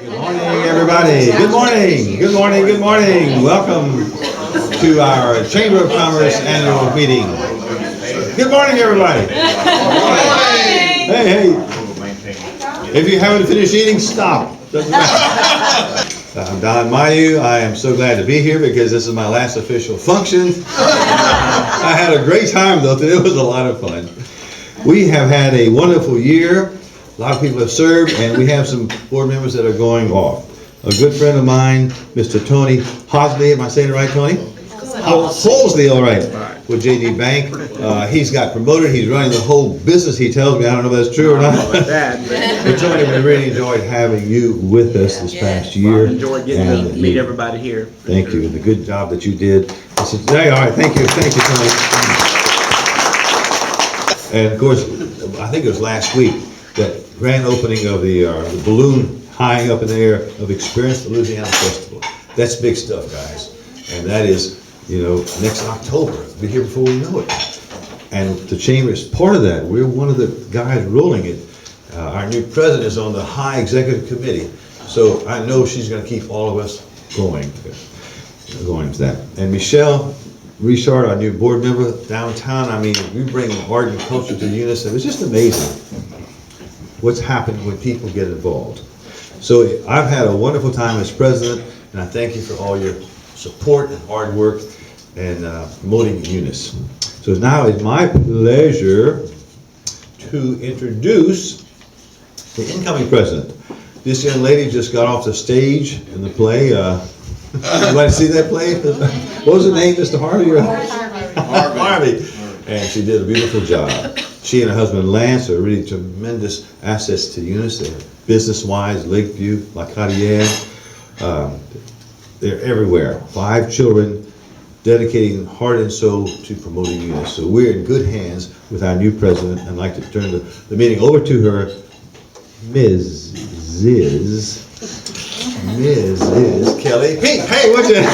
Good morning, everybody. Good morning. Good morning. Good morning. Welcome to our Chamber of Commerce annual meeting. Good morning, everybody. Good morning. Hey, hey. If you haven't finished eating, stop. Doesn't matter. I'm Don Mayeaux. I am so glad to be here because this is my last official function. I had a great time, though. Today was a lot of fun. We have had a wonderful year. A lot of people have served, and we have some board members that are going off. A good friend of mine, Mr. Tony Hosley, am I saying it right, Tony? Hosley, all right, with JD Bank. He's got promoted. He's running the whole business, he tells me. I don't know if that's true or not. But Tony, we really enjoyed having you with us this past year. I enjoyed getting to meet everybody here. Thank you, and the good job that you did. So today, all right, thank you, Tony. And of course, I think it was last week, that grand opening of the balloon high up in the air of Experience the Louisiana Festival. That's big stuff, guys. And that is, next October. We'll be here before we know it. And the Chamber is part of that. We're one of the guys ruling it. Our new president is on the high executive committee. So I know she's going to keep all of us going to that. And Michelle Richard, our new board member downtown, I mean, we bring art and culture to Eunice. It was just amazing what's happened when people get involved. So I've had a wonderful time as president, and I thank you for all your support and hard work and promoting Eunice. So now it's my pleasure to introduce the incoming president. This young lady just got off the stage in the play. You want to see that play? What was the name, Mr. Harvey? Harvey. And she did a beautiful job. She and her husband Lance are really tremendous assets to Eunice. They're business-wise, Lakeview, La Carrière. They're everywhere. 5 children dedicating heart and soul to promoting Eunice. So we're in good hands with our new president. I'd like to turn the meeting over to her, Mrs. Kelly. Hey, what's it?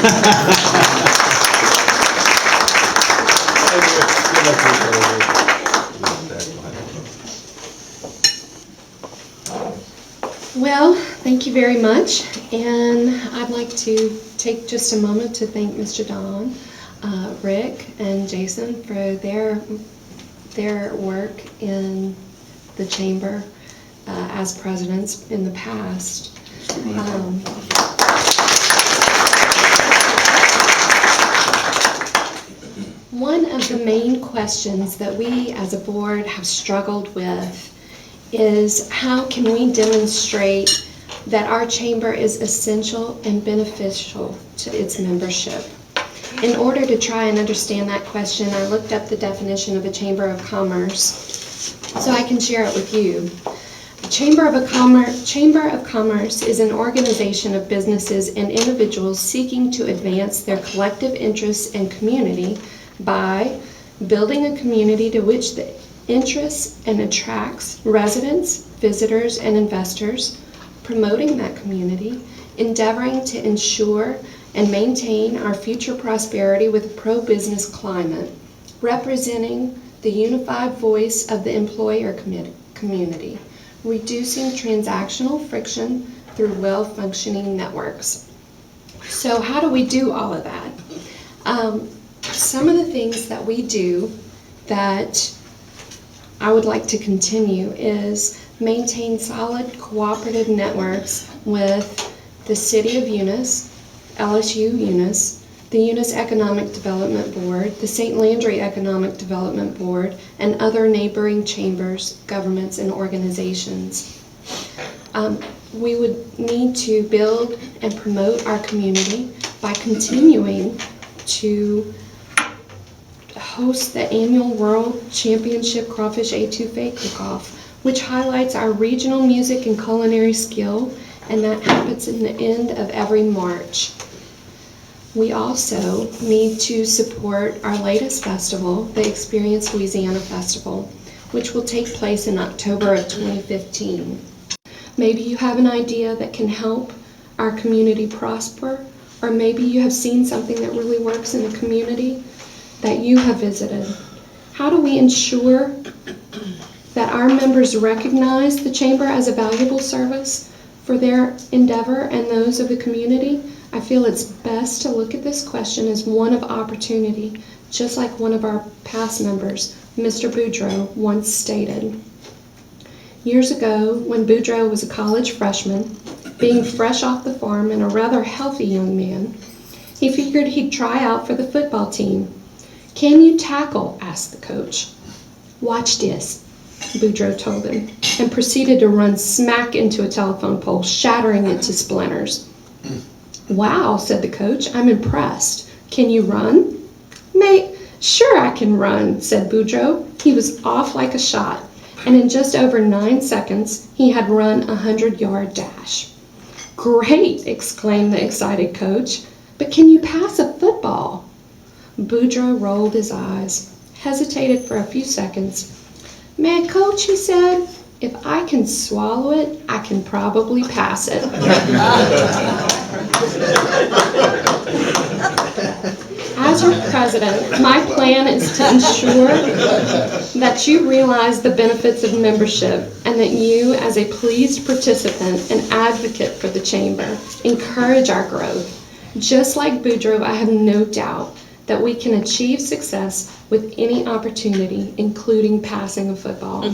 Well, thank you very much, and I'd like to take just a moment to thank Mr. Don, Rick, and Jason for their work in the Chamber as presidents in the past. One of the main questions that we as a board have struggled with is how can we demonstrate that our chamber is essential and beneficial to its membership. In order to try and understand that question, I looked up the definition of a chamber of commerce so I can share it with you. A Chamber of Commerce is an organization of businesses and individuals seeking to advance their collective interests and community by building a community to which the interests and attracts residents, visitors, and investors, promoting that community, endeavoring to ensure and maintain our future prosperity with a pro-business climate, representing the unified voice of the employer community, reducing transactional friction through well-functioning networks. So how do we do all of that? Some of the things that we do that I would like to continue is maintain solid cooperative networks with the City of Eunice, LSU Eunice, the Eunice Economic Development Board, the St. Landry Economic Development Board, and other neighboring chambers, governments, and organizations. We would need to build and promote our community by continuing to host the annual World Championship Crawfish Etouffee Cook-Off, which highlights our regional music and culinary skill, and that happens in the end of every March. We also need to support our latest festival, the Experience Louisiana Festival, which will take place in October of 2015. Maybe you have an idea that can help our community prosper, or maybe you have seen something that really works in the community that you have visited. How do we ensure that our members recognize the Chamber as a valuable service for their endeavor and those of the community, I feel it's best to look at this question as one of opportunity, just like one of our past members, Mr. Boudreaux, once stated. Years ago, when Boudreaux was a college freshman, being fresh off the farm and a rather healthy young man, he figured he'd try out for the football team. "Can you tackle?" asked the coach. "Watch this," Boudreaux told him, and proceeded to run smack into a telephone pole, shattering it to splinters. "Wow," said the coach, "I'm impressed. Can you run?" "Mate, sure I can run," said Boudreaux. He was off like a shot, and in just over 9 seconds, he had run a 100-yard dash. "Great," exclaimed the excited coach, "but can you pass a football?" Boudreaux rolled his eyes, hesitated for a few seconds. "Man, coach," he said, "if I can swallow it, I can probably pass it." As your president, my plan is to ensure that you realize the benefits of membership and that you, as a pleased participant and advocate for the chamber, encourage our growth. Just like Boudreaux, I have no doubt that we can achieve success with any opportunity, including passing a football.